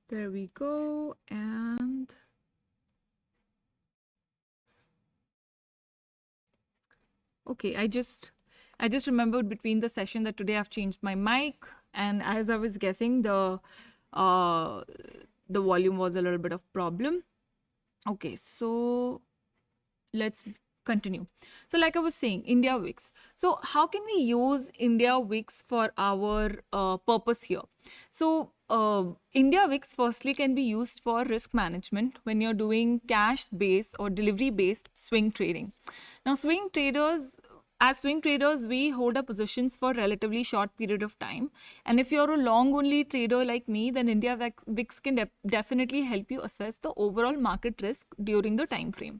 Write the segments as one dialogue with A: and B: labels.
A: There we go. And okay, I just remembered between the session that today I've changed my mic, and as I was guessing, uh the volume was a little bit of problem. Okay, so let's continue. So like I was saying, India VIX. So how can we use India VIX for our purpose here? So India VIX firstly can be used for risk management when you're doing cash based or delivery based swing trading. Now as swing traders, we hold our positions for relatively short period of time. And if you're a long only trader like me, then India VIX can definitely help you assess the overall market risk during the time frame.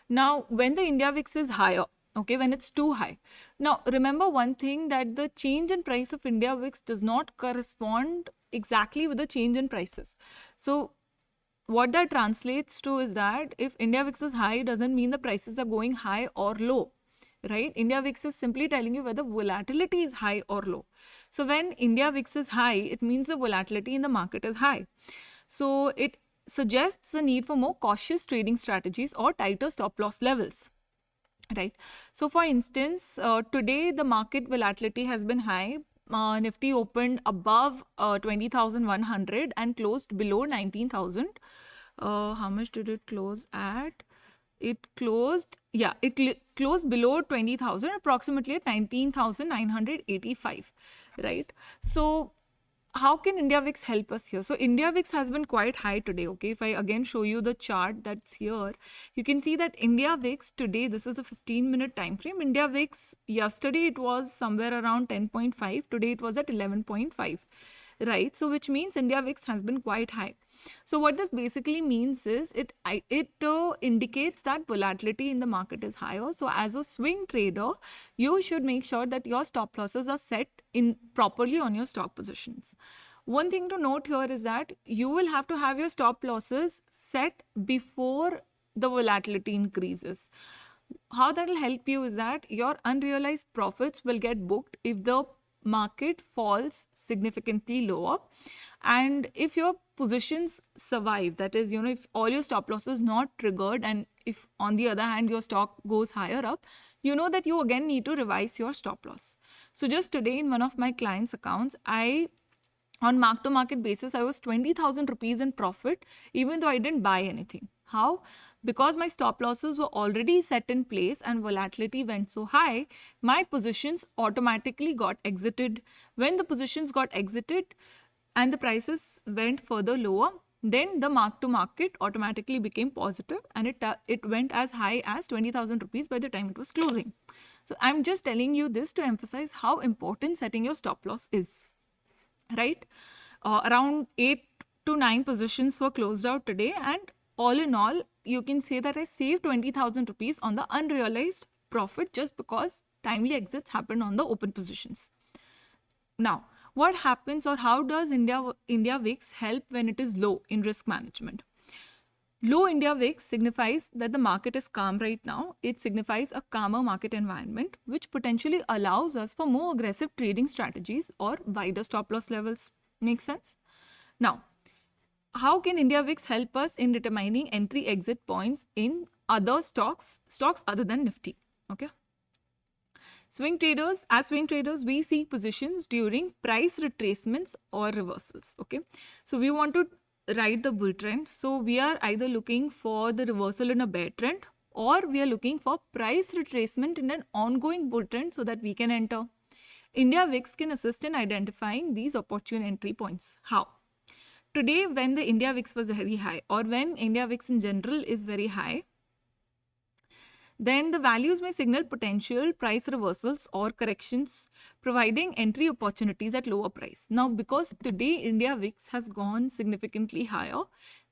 A: Now, when the India VIX is higher, okay, when it's too high. Now, remember one thing, that the change in price of India VIX does not correspond exactly with the change in prices. So, what that translates to is that if India VIX is high, doesn't mean the prices are going high or low, right? India VIX is simply telling you whether volatility is high or low. So when India VIX is high, it means the volatility in the market is high. So it suggests the need for more cautious trading strategies or tighter stop loss levels. Right. So, for instance, today the market volatility has been high. Nifty opened above 20,100 and closed below 19,000. How much did it close at? It closed, yeah, closed below 20,000, approximately at 19,985, right? So, how can India VIX help us here? So India VIX has been quite high today. Okay, if I again show you the chart that's here, you can see that India VIX today, this is a 15-minute time frame. India VIX yesterday it was somewhere around 10.5. Today it was at 11.5. Right, so which means India VIX has been quite high. So what this basically means is it indicates that volatility in the market is higher. So as a swing trader, you should make sure that your stop losses are set in properly on your stock positions. One thing to note here is that you will have to have your stop losses set before the volatility increases. How that will help you is that your unrealized profits will get booked if the market falls significantly lower, and if your positions survive, that is, if all your stop losses not triggered, and if on the other hand your stock goes higher up, you know that you again need to revise your stop loss. So just today in one of my clients accounts, on mark to market basis, I was 20,000 rupees in profit, even though I didn't buy anything. How? Because my stop losses were already set in place and volatility went so high, my positions automatically got exited. When the positions got exited and the prices went further lower, then the mark to market automatically became positive, and it went as high as 20,000 rupees by the time it was closing. So I'm just telling you this to emphasize how important setting your stop loss is. Right? Around 8 to 9 positions were closed out today, and all in all, you can say that I saved 20,000 rupees on the unrealized profit just because timely exits happened on the open positions. Now, what happens, or how does India VIX help when it is low in risk management? Low India VIX signifies that the market is calm right now. It signifies a calmer market environment, which potentially allows us for more aggressive trading strategies or wider stop loss levels. Make sense? Now, how can India VIX help us in determining entry exit points in other stocks other than Nifty? Okay. As swing traders, we see positions during price retracements or reversals. Okay. So we want to ride the bull trend. So we are either looking for the reversal in a bear trend, or we are looking for price retracement in an ongoing bull trend so that we can enter. India VIX can assist in identifying these opportune entry points. How? Today, when the India VIX was very high, or when India VIX in general is very high, then the values may signal potential price reversals or corrections, providing entry opportunities at lower price. Now, because today India VIX has gone significantly higher,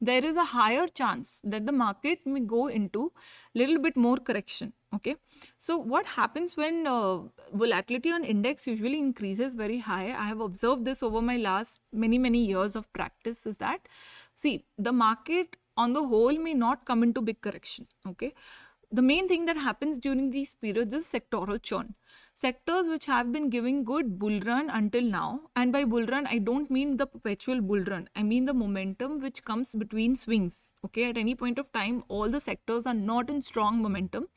A: there is a higher chance that the market may go into little bit more correction. Okay, so what happens when volatility on index usually increases very high? I have observed this over my last many years of practice, is that, see, the market on the whole may not come into big correction. Okay, the main thing that happens during these periods is sectoral churn. Sectors which have been giving good bull run until now, and by bull run I don't mean the perpetual bull run, I mean the momentum which comes between swings. Okay, at any point of time all the sectors are not in strong momentum,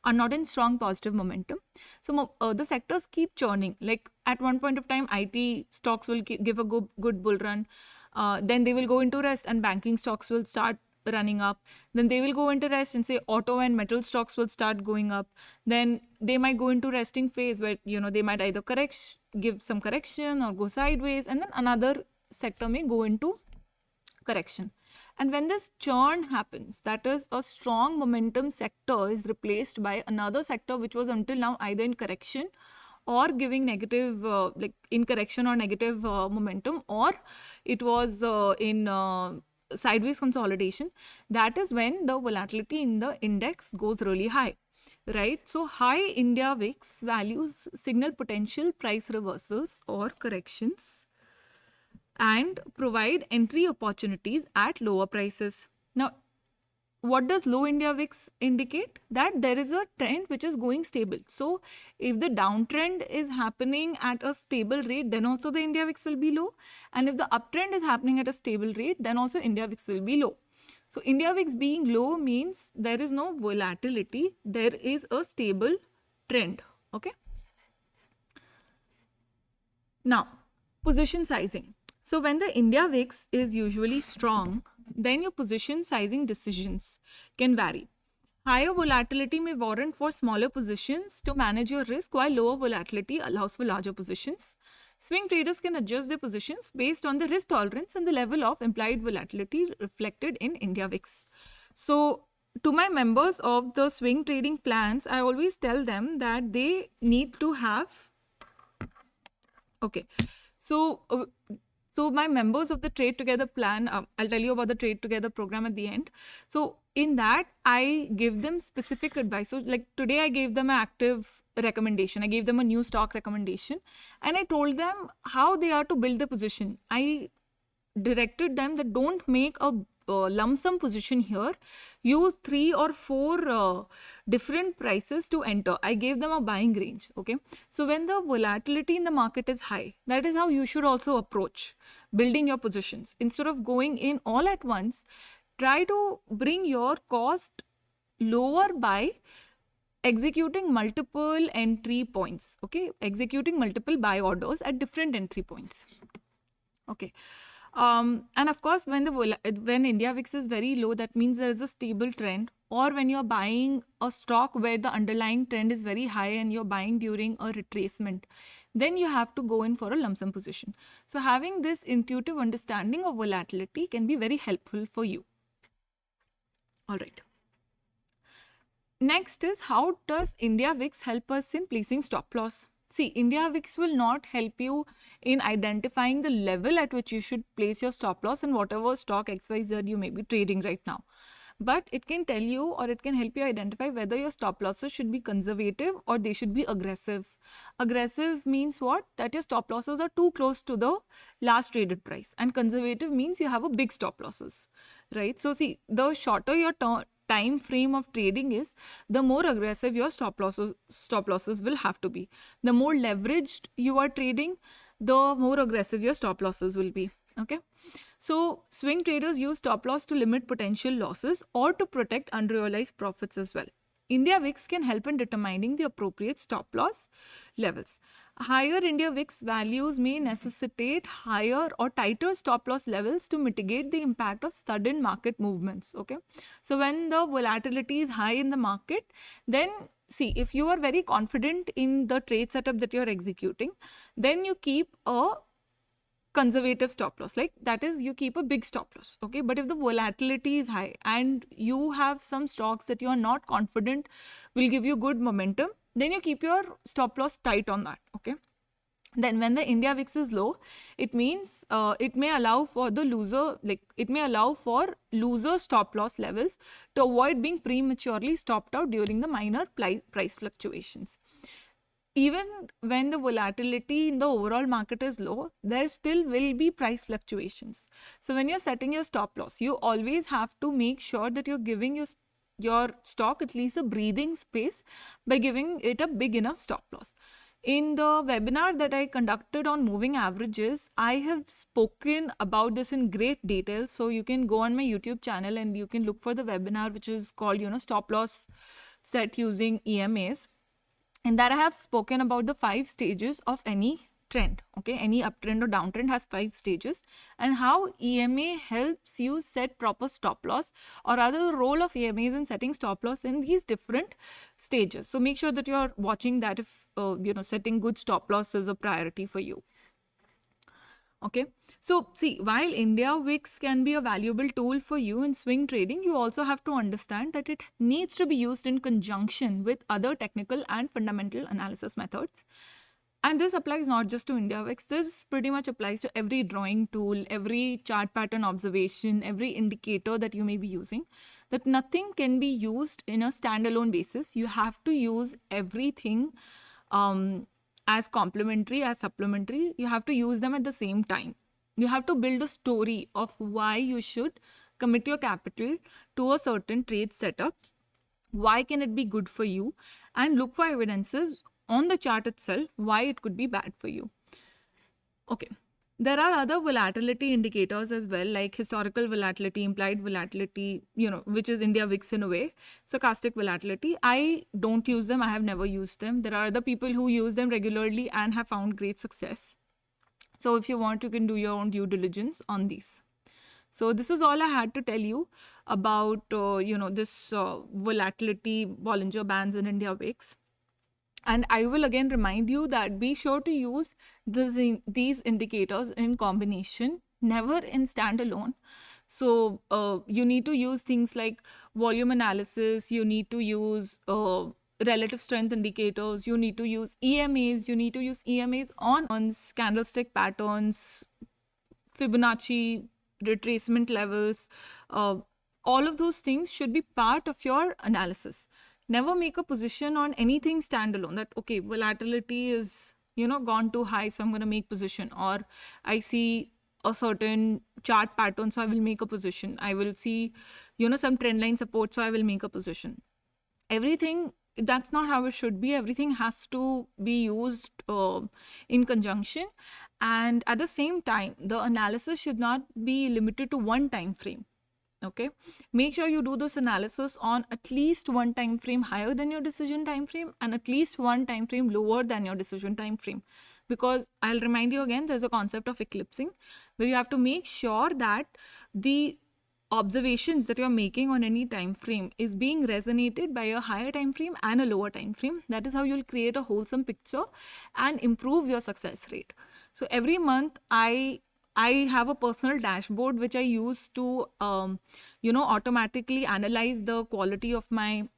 A: are not in strong positive momentum. So the sectors keep churning. Like at one point of time IT stocks will give a good bull run, then they will go into rest and banking stocks will start running up. Then they will go into rest and say auto and metal stocks will start going up. Then they might go into resting phase where they might either give some correction or go sideways, and then another sector may go into correction. And when this churn happens, that is a strong momentum sector is replaced by another sector which was until now either in correction or giving negative, like in correction or negative momentum, or it was in sideways consolidation. That is when the volatility in the index goes really high, right? So high India VIX values signal potential price reversals or corrections and provide entry opportunities at lower prices. Now, what does low India VIX indicate? That there is a trend which is going stable. So if the downtrend is happening at a stable rate, then also the India VIX will be low. And if the uptrend is happening at a stable rate, then also India VIX will be low. So India VIX being low means there is no volatility, there is a stable trend. Okay. Now, position sizing. So when the India VIX is usually strong, then your position sizing decisions can vary. Higher volatility may warrant for smaller positions to manage your risk, while lower volatility allows for larger positions. Swing traders can adjust their positions based on the risk tolerance and the level of implied volatility reflected in India VIX. So to my members of the swing trading plans, I always tell them that they need to have, okay, so my members of the Trade Together plan, I'll tell you about the Trade Together program at the end. So in that, I give them specific advice. So like today I gave them an active recommendation. I gave them a new stock recommendation and I told them how they are to build the position. I directed them that don't make a lump sum position here. Use 3 or 4 different prices to enter. I gave them a buying range. Okay. So when the volatility in the market is high, that is how you should also approach building your positions. Instead of going in all at once, try to bring your cost lower by executing multiple entry points. Okay. Executing multiple buy orders at different entry points. Okay. And of course, when India VIX is very low, that means there is a stable trend. Or when you're buying a stock where the underlying trend is very high and you're buying during a retracement, then you have to go in for a lump sum position. So having this intuitive understanding of volatility can be very helpful for you. All right. Next is, how does India VIX help us in placing stop loss? See, India VIX will not help you in identifying the level at which you should place your stop loss in whatever stock XYZ you may be trading right now. But it can tell you, or it can help you identify whether your stop losses should be conservative or they should be aggressive. Aggressive means what? That your stop losses are too close to the last traded price. And conservative means you have a big stop losses, right? So see, the shorter your time frame of trading is, the more aggressive your stop losses will have to be. The more leveraged you are trading, the more aggressive your stop losses will be. Okay. So swing traders use stop loss to limit potential losses or to protect unrealized profits as well. India VIX can help in determining the appropriate stop loss levels. Higher India VIX values may necessitate higher or tighter stop loss levels to mitigate the impact of sudden market movements. Okay. So when the volatility is high in the market, then see, if you are very confident in the trade setup that you're executing, then you keep a conservative stop loss, like that is, you keep a big stop loss. Okay. But if the volatility is high and you have some stocks that you are not confident will give you good momentum, then you keep your stop loss tight on that. Okay. Then when the India VIX is low, it means it may allow for the loser, like it may allow for loser stop loss levels to avoid being prematurely stopped out during the minor price fluctuations. Even when the volatility in the overall market is low, there still will be price fluctuations. So when you're setting your stop loss, you always have to make sure that you're giving your your stock at least a breathing space by giving it a big enough stop loss. In the webinar that I conducted on moving averages, I have spoken about this in great detail. So you can go on my YouTube channel and you can look for the webinar, which is called, stop loss set using EMAs. In that I have spoken about the 5 stages of any trend. Okay, any uptrend or downtrend has 5 stages, and how EMA helps you set proper stop loss, or rather the role of EMAs in setting stop loss in these different stages. So make sure that you're watching that if setting good stop loss is a priority for you. Okay, so see, while India VIX can be a valuable tool for you in swing trading, you also have to understand that it needs to be used in conjunction with other technical and fundamental analysis methods. And this applies not just to India VIX, this pretty much applies to every drawing tool, every chart pattern observation, every indicator that you may be using, that nothing can be used in a standalone basis. You have to use everything as complementary, as supplementary. You have to use them at the same time. You have to build a story of why you should commit your capital to a certain trade setup. Why can it be good for you? And look for evidences on the chart itself why it could be bad for you. Okay. There are other volatility indicators as well, like historical volatility, implied volatility, which is India VIX in a way, stochastic volatility. I don't use them. I have never used them. There are other people who use them regularly and have found great success. So if you want, you can do your own due diligence on these. So this is all I had to tell you about, this volatility, Bollinger Bands in India VIX. And I will again remind you that be sure to use these indicators in combination, never in standalone. So you need to use things like volume analysis, you need to use relative strength indicators, you need to use EMAs, you need to use EMAs on candlestick patterns, Fibonacci, retracement levels. All of those things should be part of your analysis. Never make a position on anything standalone that, okay, volatility is, gone too high, so I'm going to make position, or I see a certain chart pattern, so I will make a position. I will see, some trend line support, so I will make a position. Everything, that's not how it should be. Everything has to be used in conjunction. And at the same time, the analysis should not be limited to one time frame. Okay, make sure you do this analysis on at least one time frame higher than your decision time frame and at least one time frame lower than your decision time frame, because I'll remind you again, there's a concept of eclipsing where you have to make sure that the observations that you're making on any time frame is being resonated by a higher time frame and a lower time frame. That is how you'll create a wholesome picture and improve your success rate. So every month I have a personal dashboard which I use to, automatically analyze the quality of my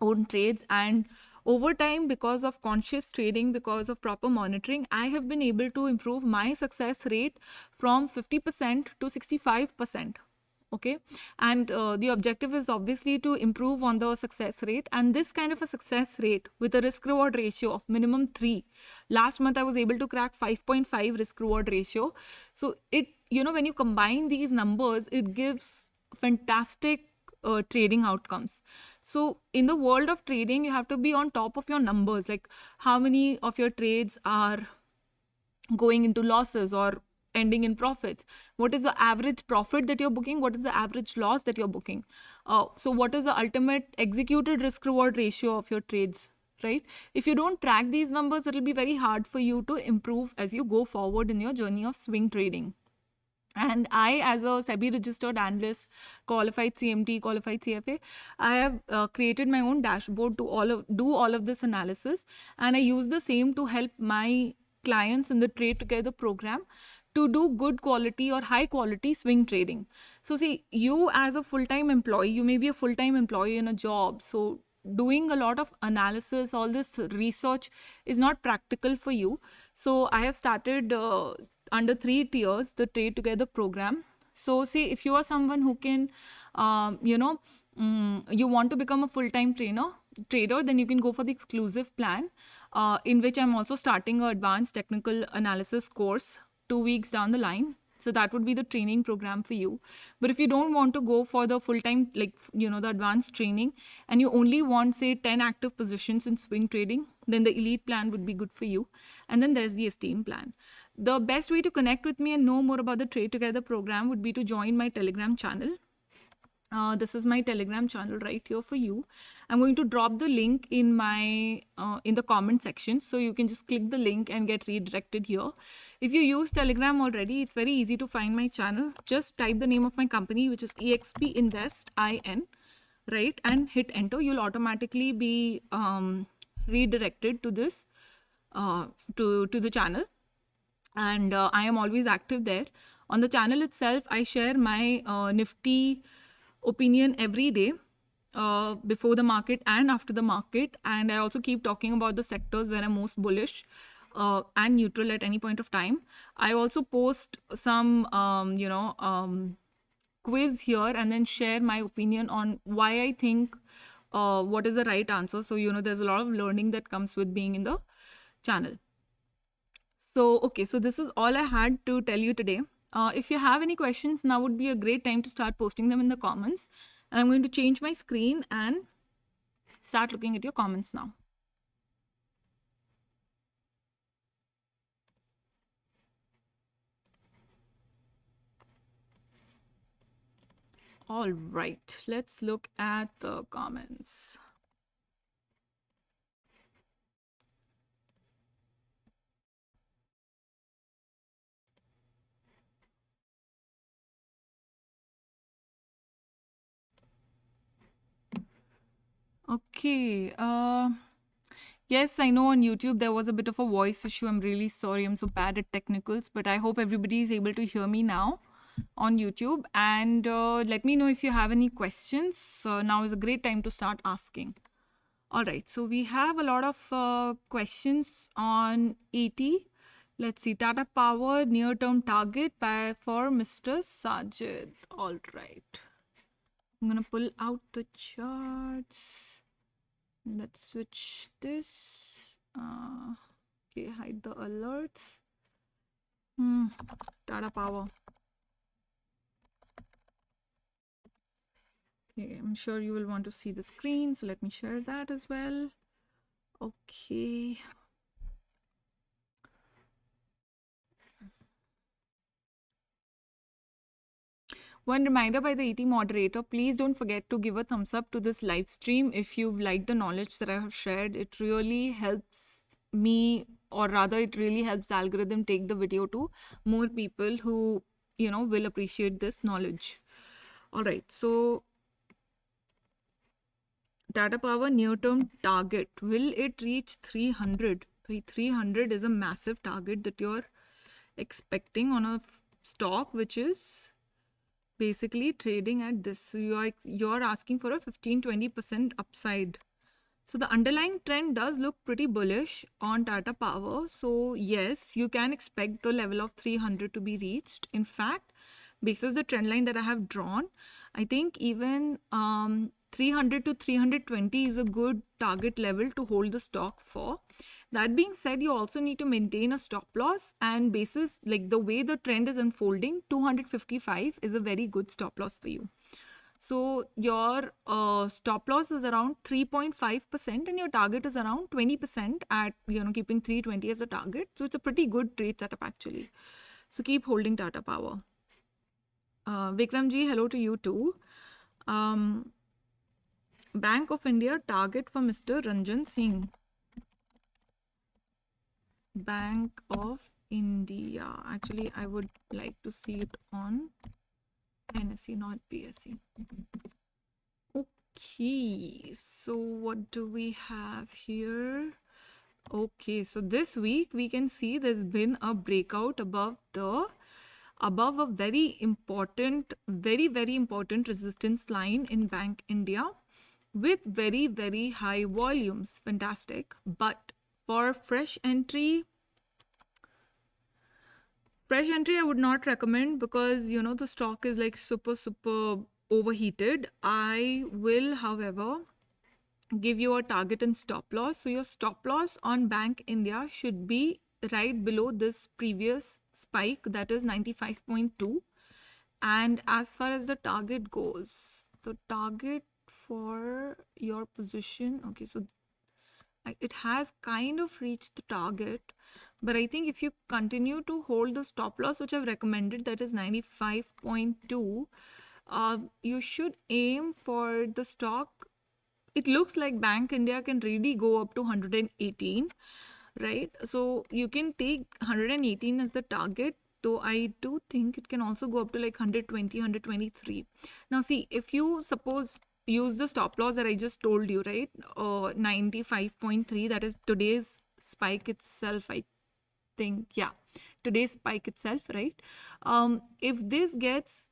A: own trades. And over time, because of conscious trading, because of proper monitoring, I have been able to improve my success rate from 50% to 65%. Okay, and the objective is obviously to improve on the success rate, and this kind of a success rate with a risk reward ratio of minimum 3. Last month I was able to crack 5.5 risk reward ratio. So it, when you combine these numbers, it gives fantastic trading outcomes. So in the world of trading, you have to be on top of your numbers, like how many of your trades are going into losses or ending in profits. What is the average profit that you're booking? What is the average loss that you're booking? So what is the ultimate executed risk reward ratio of your trades, right? If you don't track these numbers, it'll be very hard for you to improve as you go forward in your journey of swing trading. And I, as a SEBI registered analyst, qualified CMT, qualified CFA, I have created my own dashboard to do all of this analysis, and I use the same to help my clients in the Trade Together program to do good quality or high quality swing trading. So see, you as a full-time employee, you may be a full-time employee in a job, so doing a lot of analysis, all this research is not practical for you. So I have started under 3 tiers, the Trade Together program. So say if you are someone who can, you want to become a full-time trader, then you can go for the exclusive plan, in which I'm also starting an advanced technical analysis course 2 weeks down the line. So that would be the training program for you. But if you don't want to go for the full-time, like, the advanced training, and you only want, say, 10 active positions in swing trading, then the elite plan would be good for you. And then there's the esteem plan. The best way to connect with me and know more about the Trade Together program would be to join my Telegram channel. This is my Telegram channel right here for you. I'm going to drop the link in my in the comment section, so you can just click the link and get redirected here. If you use Telegram already, it's very easy to find my channel. Just type the name of my company, which is EXP Invest IN, right, and hit enter. You'll automatically be redirected to this to the channel, and I am always active there. On the channel itself, I share my Nifty opinion every day, before the market and after the market, and I also keep talking about the sectors where I'm most bullish and neutral at any point of time. I also post some quiz here and then share my opinion on why I think what is the right answer. So there's a lot of learning that comes with being in the channel. So okay, so this is all I had to tell you today. If you have any questions, now would be a great time to start posting them in the comments. And I'm going to change my screen and start looking at your comments now. All right, let's look at the comments. Okay. Yes, I know on YouTube there was a bit of a voice issue. I'm really sorry. I'm so bad at technicals, but I hope everybody is able to hear me now on YouTube. And let me know if you have any questions. Now is a great time to start asking. All right. So we have a lot of questions on ET. Let's see. Tata Power near-term target for Mr. Sajid. All right. I'm going to pull out the charts. Let's switch this. Okay, hide the alerts. Tata Power. Okay, I'm sure you will want to see the screen, so let me share that as well. Okay. One reminder by the ET moderator, please don't forget to give a thumbs up to this live stream if you've liked the knowledge that I have shared. It really helps me, or rather it really helps the algorithm take the video to more people who, will appreciate this knowledge. All right, so Tata Power near-term target, will it reach 300? 300 is a massive target that you're expecting on a stock which is basically trading at this. So you're asking for a 15-20% upside. So the underlying trend does look pretty bullish on Tata Power. So yes, you can expect the level of 300 to be reached. In fact, basis the trend line that I have drawn, I think even 300 to 320 is a good target level to hold the stock for. That being said, you also need to maintain a stop loss, and basis like the way the trend is unfolding, 255 is a very good stop loss for you. So your stop loss is around 3.5% and your target is around 20% at, keeping 320 as a target. So it's a pretty good trade setup actually. So keep holding Tata Power. Vikramji, hello to you too. Bank of India target for Mr. Ranjan Singh. Bank of India. Actually, I would like to see it on NSE, not BSE. Okay, so what do we have here? Okay, so this week we can see there's been a breakout above a very important resistance line in Bank India with very, very high volumes. Fantastic. But for fresh entry, I would not recommend because, the stock is like super overheated. I will, however, give you a target and stop loss. So your stop loss on Bank India should be right below this previous spike, that is 95.2. And as far as the target goes, the target for your position, okay, so it has kind of reached the target, but I think if you continue to hold the stop loss which I've recommended, that is 95.2, you should aim for the stock. It looks like Bank India can really go up to 118, right? So you can take 118 as the target, though I do think it can also go up to like 120, 123. Now see, if you suppose use the stop loss that I just told you, right? 95.3, that is today's spike itself, I think. Yeah, today's spike itself, right? If this gets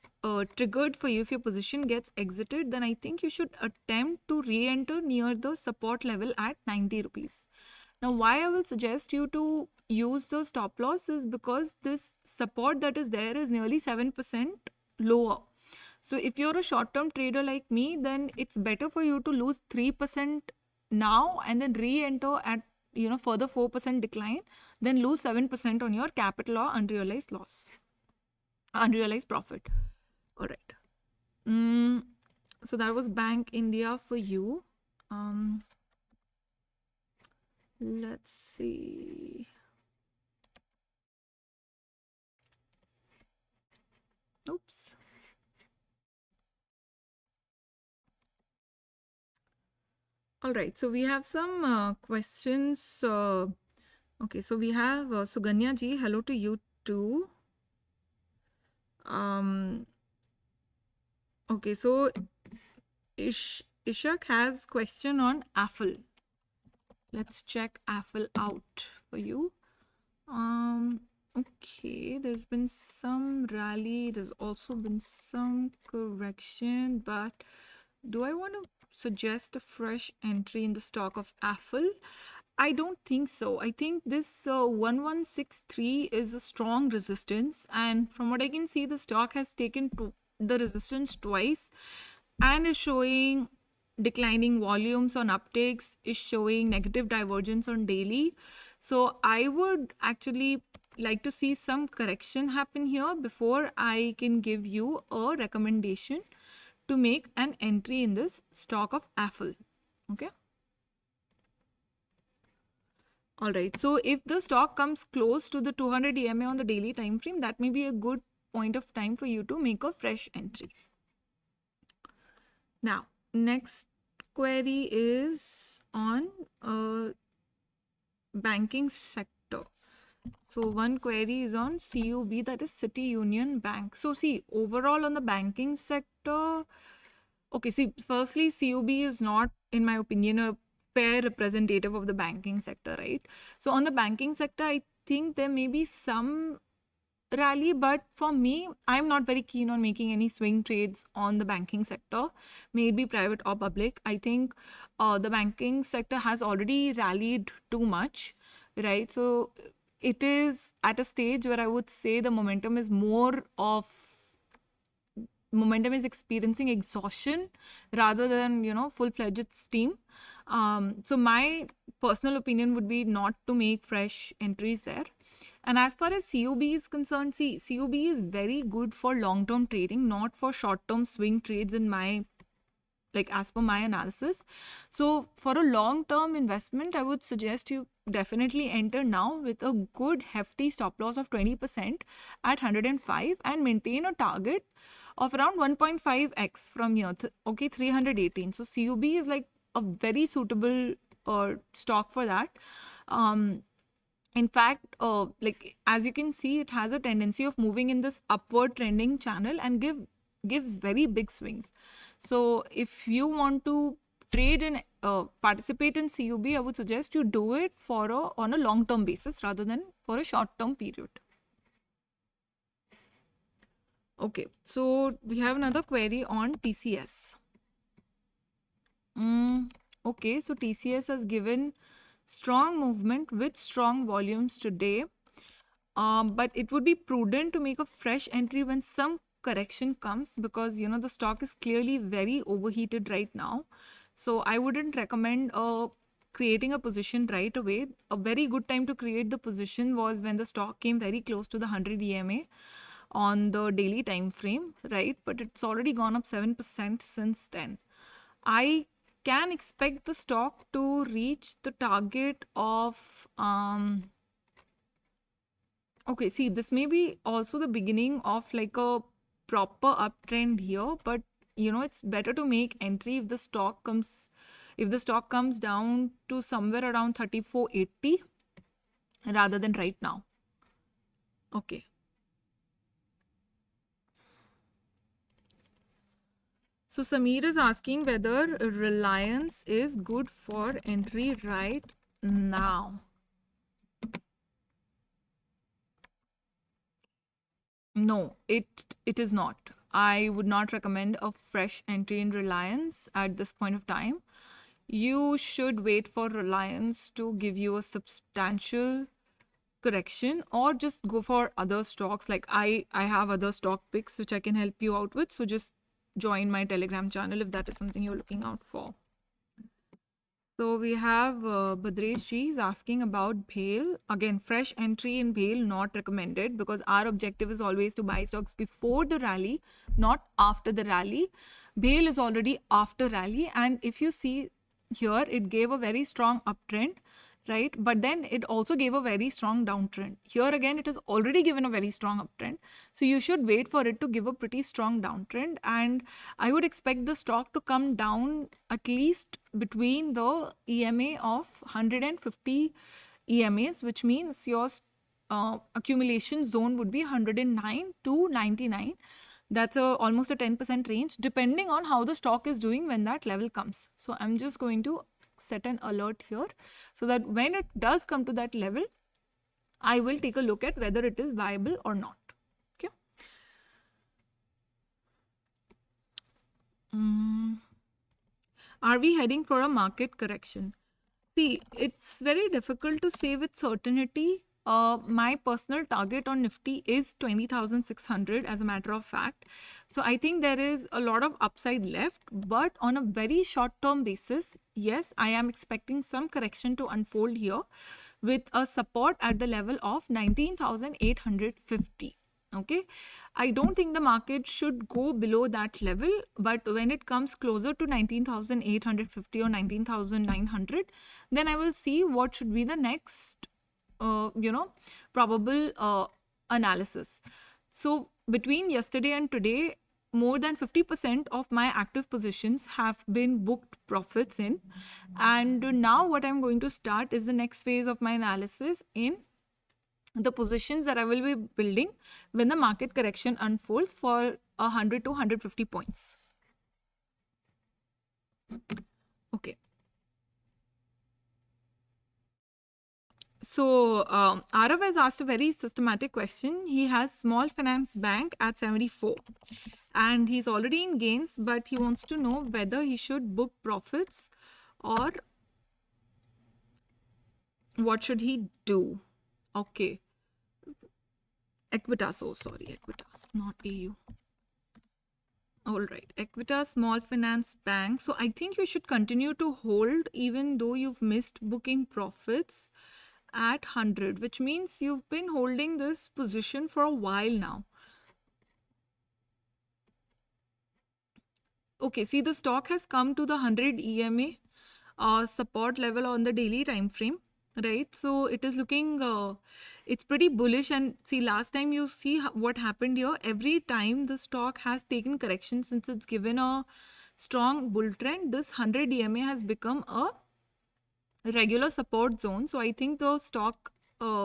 A: triggered for you, if your position gets exited, then I think you should attempt to re-enter near the support level at 90 rupees. Now, why I will suggest you to use the stop loss is because this support that is there is nearly 7% lower. So if you're a short-term trader like me, then it's better for you to lose 3% now and then re-enter at further 4% decline, then lose 7% on your capital or unrealized loss, unrealized profit. All right. So that was Bank India for you. Let's see. Oops. All right, so we have some questions. Okay, so we have Suganya ji. Hello to you too. Okay, so Ishak has question on AFL. Let's check AFL out for you. Okay, there's been some rally. There's also been some correction, but do I want to suggest a fresh entry in the stock of AFL? I don't think so. I think this 1163 is a strong resistance, and from what I can see, the stock has taken the resistance twice and is showing declining volumes on uptakes, is showing negative divergence on daily. So I would actually like to see some correction happen here before I can give you a recommendation to make an entry in this stock of AFL. Okay. All right. So if the stock comes close to the 200 EMA on the daily time frame, that may be a good point of time for you to make a fresh entry. Now, next query is on banking sector. So one query is on CUB, that is City Union Bank. So see, overall on the banking sector, okay, see, firstly, CUB is not, in my opinion, a fair representative of the banking sector, right? So on the banking sector, I think there may be some rally, but for me, I'm not very keen on making any swing trades on the banking sector, maybe private or public. I think the banking sector has already rallied too much, right? So it is at a stage where I would say the momentum is experiencing exhaustion rather than full-fledged steam. So my personal opinion would be not to make fresh entries there. And as far as CUB is concerned, see, CUB is very good for long-term trading, not for short-term swing trades as per my analysis. So for a long-term investment, I would suggest you definitely enter now with a good hefty stop loss of 20% at 105 and maintain a target of around 1.5x from here. Okay, 318. So CUB is like a very suitable stock for that. In fact, as you can see, it has a tendency of moving in this upward trending channel and gives very big swings. So if you want to trade and participate in CUB, I would suggest you do it on a long-term basis rather than for a short-term period. Okay, so we have another query on TCS. Okay, so TCS has given strong movement with strong volumes today, but it would be prudent to make a fresh entry when some correction comes because the stock is clearly very overheated right now. So I wouldn't recommend a creating a position right away. A very good time to create the position was when the stock came very close to the 100 EMA on the daily time frame, right? But it's already gone up 7% since then. I can expect the stock to reach the target of okay, see, this may be also the beginning of like a proper uptrend here, but it's better to make entry if the stock comes down to somewhere around 3480 rather than right now. Okay. So Sameer is asking whether Reliance is good for entry right now. No, it is not. I would not recommend a fresh entry in Reliance at this point of time. You should wait for Reliance to give you a substantial correction, or just go for other stocks. Like I have other stock picks which I can help you out with. So just join my Telegram channel if that is something you're looking out for. So we have Badresh ji is asking about BHAIL. Again, fresh entry in BHAIL not recommended, because our objective is always to buy stocks before the rally, not after the rally. BHAIL is already after rally, and if you see here, it gave a very strong uptrend, right? But then it also gave a very strong downtrend. Here again, it has already given a very strong uptrend. So you should wait for it to give a pretty strong downtrend. And I would expect the stock to come down at least between the EMA of 150 EMAs, which means your accumulation zone would be 109 to 99. That's almost a 10% range, depending on how the stock is doing when that level comes. So I'm just going to set an alert here so that when it does come to that level, I will take a look at whether it is viable or not. Okay. Are we heading for a market correction? See, it's very difficult to say with certainty. My personal target on Nifty is 20,600 as a matter of fact. So I think there is a lot of upside left, but on a very short term basis, yes, I am expecting some correction to unfold here with a support at the level of 19,850. Okay, I don't think the market should go below that level, but when it comes closer to 19,850 or 19,900, then I will see what should be the next probable analysis. So between yesterday and today, more than 50% of my active positions have been booked profits in, and now what I'm going to start is the next phase of my analysis in the positions that I will be building when the market correction unfolds for 100 to 150 points. Okay. So Arav has asked a very systematic question. He has small finance bank at 74 and he's already in gains, but he wants to know whether he should book profits or what should he do. Okay. Equitas, oh sorry, Equitas, not AU. All right, Equitas Small Finance Bank. So I think you should continue to hold even though you've missed booking profits at 100, which means you've been holding this position for a while now. Okay, see the stock has come to the 100 EMA support level on the daily time frame, right? So it is looking, it's pretty bullish. And see, last time you see what happened here, every time the stock has taken correction since it's given a strong bull trend, this 100 EMA has become a regular support zone. So I think the stock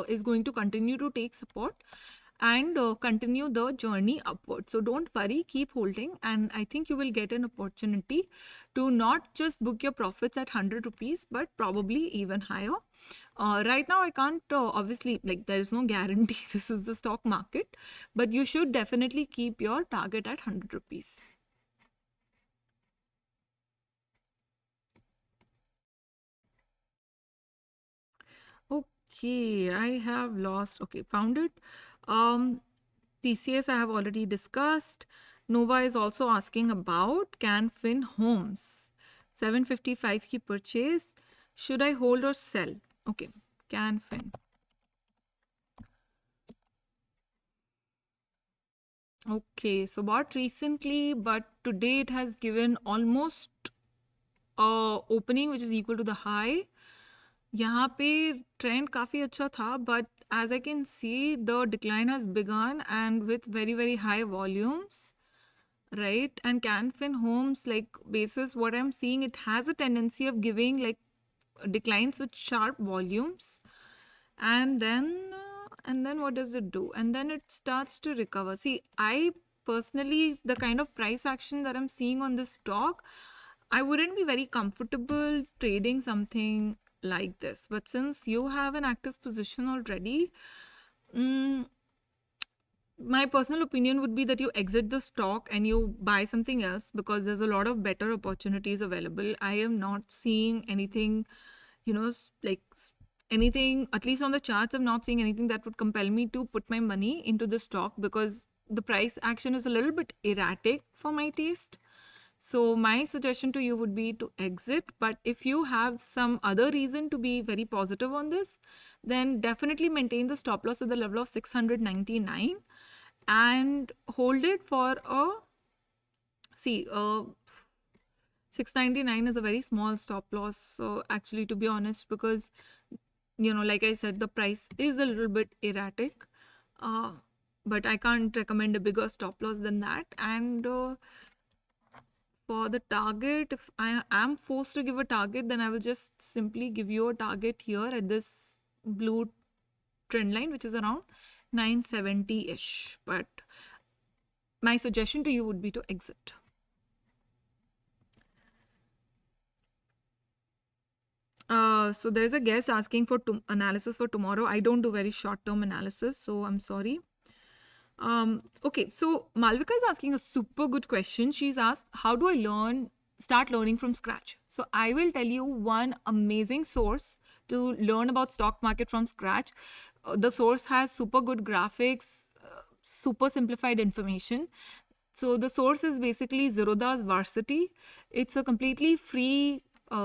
A: is going to continue to take support and continue the journey upward. So don't worry, keep holding, and I think you will get an opportunity to not just book your profits at 100 rupees, but probably even higher. Right now I can't obviously, like, there is no guarantee this is the stock market, but you should definitely keep your target at 100 rupees. Okay, I have lost. Okay, found it. TCS I have already discussed. Nova is also asking about CanFin Homes. 755 ki purchase. Should I hold or sell? Okay, CanFin. Okay, so bought recently, but today it has given almost opening which is equal to the high. यहाँ पे trend काफ़ी अच्छा था, but as I can see, the decline has begun and with very, very high volumes, right? And CanFin Homes, like basis what I'm seeing, it has a tendency of giving like declines with sharp volumes, and then what does it do? And then it starts to recover. See, I personally, the kind of price action that I'm seeing on this stock, I wouldn't be very comfortable trading something like this. But since you have an active position already, my personal opinion would be that you exit the stock and you buy something else, because there's a lot of better opportunities available. I am not seeing anything, anything, at least on the charts, I'm not seeing anything that would compel me to put my money into the stock, because the price action is a little bit erratic for my taste. So my suggestion to you would be to exit. But if you have some other reason to be very positive on this, then definitely maintain the stop loss at the level of 699 and hold it for a, 699 is a very small stop loss. So actually, to be honest, because, like I said, the price is a little bit erratic, but I can't recommend a bigger stop loss than that. And for the target, if I am forced to give a target, then I will just simply give you a target here at this blue trend line, which is around 970-ish. But my suggestion to you would be to exit. So there is a guest asking for analysis for tomorrow. I don't do very short-term analysis, so I'm sorry. Okay, so Malvika is asking a super good question. She's asked, how do I start learning from scratch? So I will tell you one amazing source to learn about stock market from scratch. The source has super good graphics, super simplified information. So the source is basically Zerodha's Varsity. It's a completely free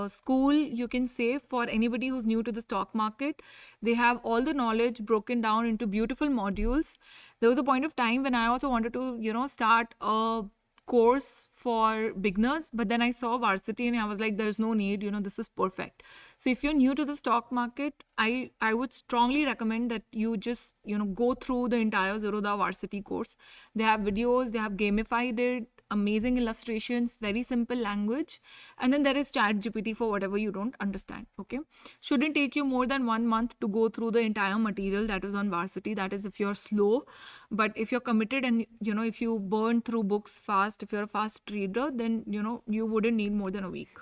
A: school, you can say, for anybody who's new to the stock market. They have all the knowledge broken down into beautiful modules. There was a point of time when I also wanted to, start a course for beginners, but then I saw Varsity and I was like, there's no need, this is perfect. So if you're new to the stock market, I would strongly recommend that you just, go through the entire Zerodha Varsity course. They have videos, they have gamified it, amazing illustrations, very simple language. And then there is ChatGPT for whatever you don't understand, okay? Shouldn't take you more than 1 month to go through the entire material that is on Varsity. That is if you're slow. But if you're committed and, if you burn through books fast, if you're a fast reader, then, you wouldn't need more than a week.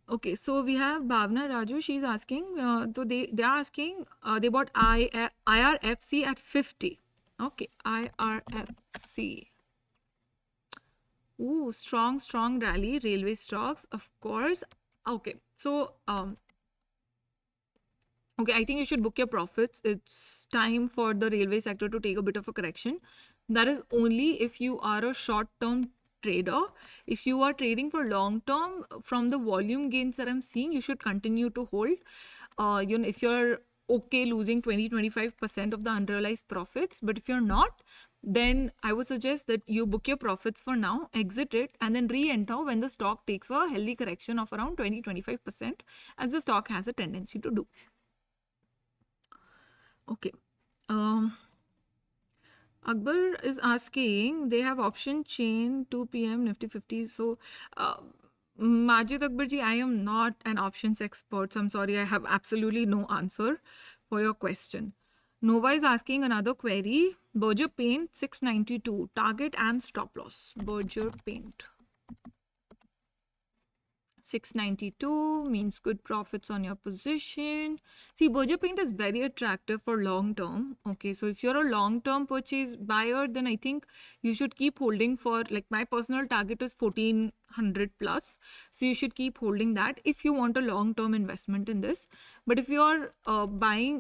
A: Okay, so we have Bhavna Raju. She's asking, so they're asking, they bought IRFC at 50. Okay, IRFC. Ooh, strong rally, railway stocks, of course. Okay, so, okay, I think you should book your profits. It's time for the railway sector to take a bit of a correction. That is only if you are a short-term trader. If you are trading for long-term, from the volume gains that I'm seeing, you should continue to hold. If you're okay losing 20-25% of the unrealized profits, but if you're not, then I would suggest that you book your profits for now, exit it, and then re-enter when the stock takes a healthy correction of around 20-25%, as the stock has a tendency to do. Okay. Akbar is asking, they have option chain 2 p.m. Nifty 50. So, Majid Akbar ji, I am not an options expert. So I'm sorry, I have absolutely no answer for your question. Nova is asking another query. Berger Paint 692, target and stop loss. Berger Paint 692 means good profits on your position. See, Berger Paint is very attractive for long term. Okay, so if you're a long term purchase buyer, then I think you should keep holding for, like, my personal target is 1400 plus. So you should keep holding that if you want a long term investment in this. But if you're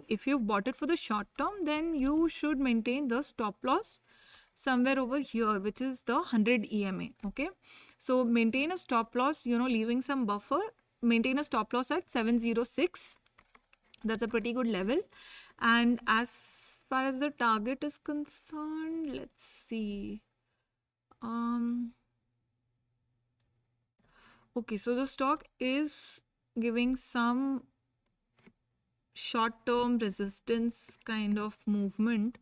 A: if you've bought it for the short term, then you should maintain the stop loss somewhere over here, which is the 100 EMA. Okay, so maintain a stop loss, leaving some buffer, maintain a stop loss at 706. That's a pretty good level. And as far as the target is concerned, let's see. Okay, so the stock is giving some short-term resistance kind of movement.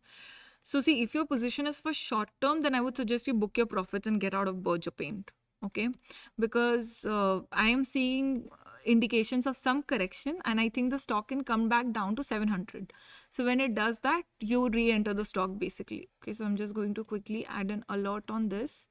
A: So see, if your position is for short-term, then I would suggest you book your profits and get out of Bollinger Band. Okay, because I am seeing indications of some correction, and I think the stock can come back down to 700. So when it does that, you re-enter the stock basically. Okay, so I'm just going to quickly add an alert on this.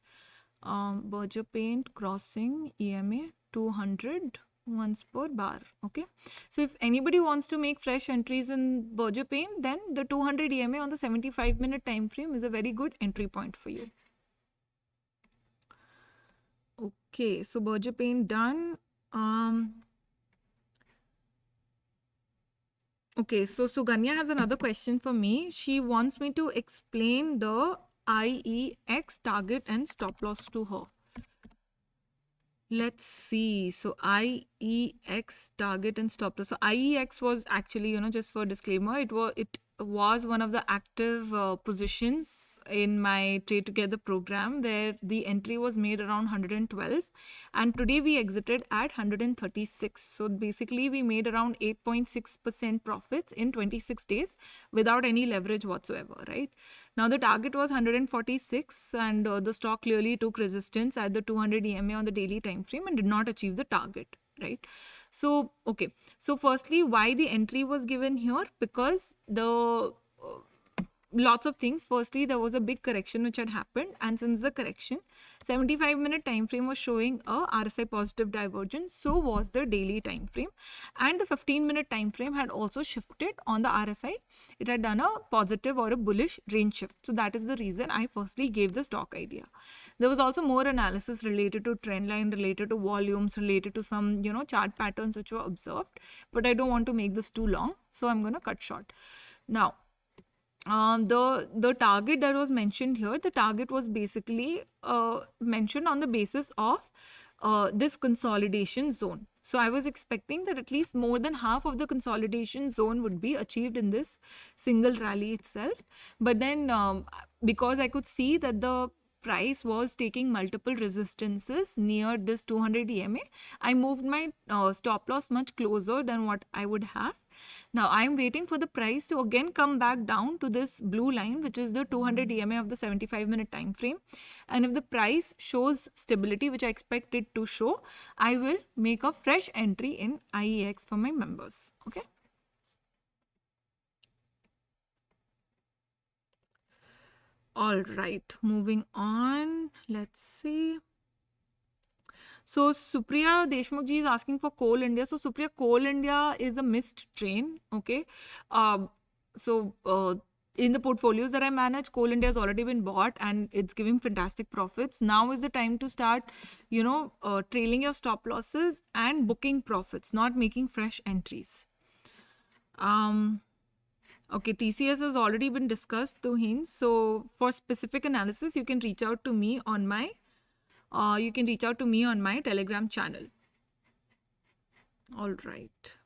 A: Bollinger Band crossing EMA 200 once per bar. Okay, so if anybody wants to make fresh entries in Bollinger Band, then the 200 EMA on the 75-minute time frame is a very good entry point for you. Okay, so Bollinger Band done. Okay, so Suganya has another question for me. She wants me to explain the IEX target and stop loss to her. Let's see. So IEX target and stop loss. So IEX was actually, just for disclaimer, it was one of the active positions in my Trade Together program, where the entry was made around 112, and today we exited at 136. So basically we made around 8.6% profits in 26 days without any leverage whatsoever, right? Now the target was 146, and the stock clearly took resistance at the 200 EMA on the daily time frame and did not achieve the target, right? So, okay. So firstly, why the entry was given here? Because the lots of things. Firstly, there was a big correction which had happened, and since the correction, 75-minute time frame was showing a RSI positive divergence, so was the daily time frame, and the 15-minute time frame had also shifted on the RSI. It had done a positive or a bullish range shift. So that is the reason I firstly gave the stock idea. There was also more analysis related to trend line, related to volumes, related to some chart patterns which were observed, but I don't want to make this too long, so I'm going to cut short. Now, the target that was mentioned here, the target was basically mentioned on the basis of this consolidation zone. So I was expecting that at least more than half of the consolidation zone would be achieved in this single rally itself. But then because I could see that the price was taking multiple resistances near this 200 EMA, I moved my stop loss much closer than what I would have. Now I am waiting for the price to again come back down to this blue line, which is the 200 EMA of the 75-minute time frame. And if the price shows stability, which I expect it to show, I will make a fresh entry in IEX for my members. Okay. All right, moving on. Let's see. So Supriya Deshmukh ji is asking for Coal India. So Supriya, Coal India is a missed train. Okay. In the portfolios that I manage, Coal India has already been bought and it's giving fantastic profits. Now is the time to start, trailing your stop losses and booking profits, not making fresh entries. Okay, TCS has already been discussed, Tuhin. So for specific analysis, you can reach out to me on my Telegram channel. All right.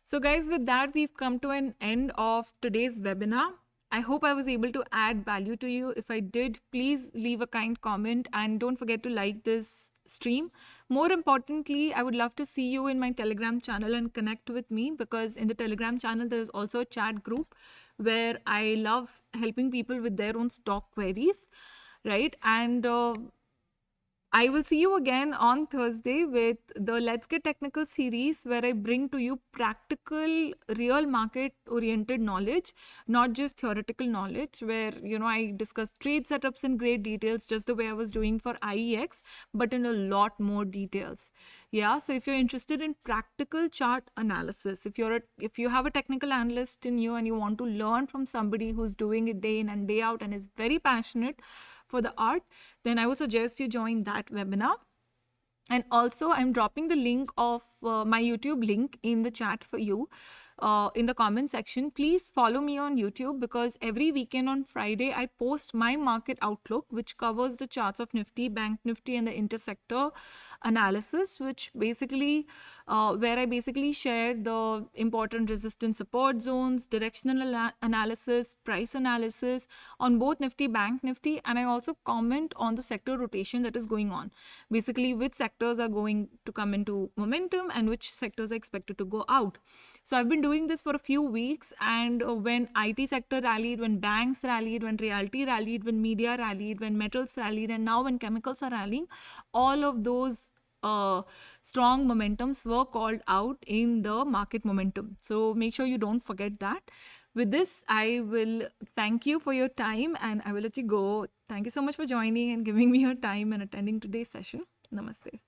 A: So guys, with that, we've come to an end of today's webinar. I hope I was able to add value to you. If I did, please leave a kind comment and don't forget to like this stream. More importantly, I would love to see you in my Telegram channel and connect with me, because in the Telegram channel, there is also a chat group where I love helping people with their own stock queries, right? And I will see you again on Thursday with the Let's Get Technical series, where I bring to you practical, real market oriented knowledge, not just theoretical knowledge, where, I discuss trade setups in great details, just the way I was doing for IEX, but in a lot more details. Yeah, so if you're interested in practical chart analysis, if you have a technical analyst in you and you want to learn from somebody who's doing it day in and day out and is very passionate for the art, then I would suggest you join that webinar. And also I'm dropping the link of my YouTube link in the chat for you. in the comment section. Please follow me on YouTube, because every weekend on Friday I post my market outlook, which covers the charts of Nifty, Bank Nifty, and the intersector analysis, which basically where I basically share the important resistance support zones, directional analysis, price analysis on both Nifty, Bank Nifty, and I also comment on the sector rotation that is going on. Basically, which sectors are going to come into momentum and which sectors are expected to go out. So I've been doing this for a few weeks, and when IT sector rallied, when banks rallied, when realty rallied, when media rallied, when metals rallied, and now when chemicals are rallying, all of those strong momentums were called out in the market momentum. So make sure you don't forget that. With this, I will thank you for your time and I will let you go. Thank you so much for joining and giving me your time and attending today's session. Namaste.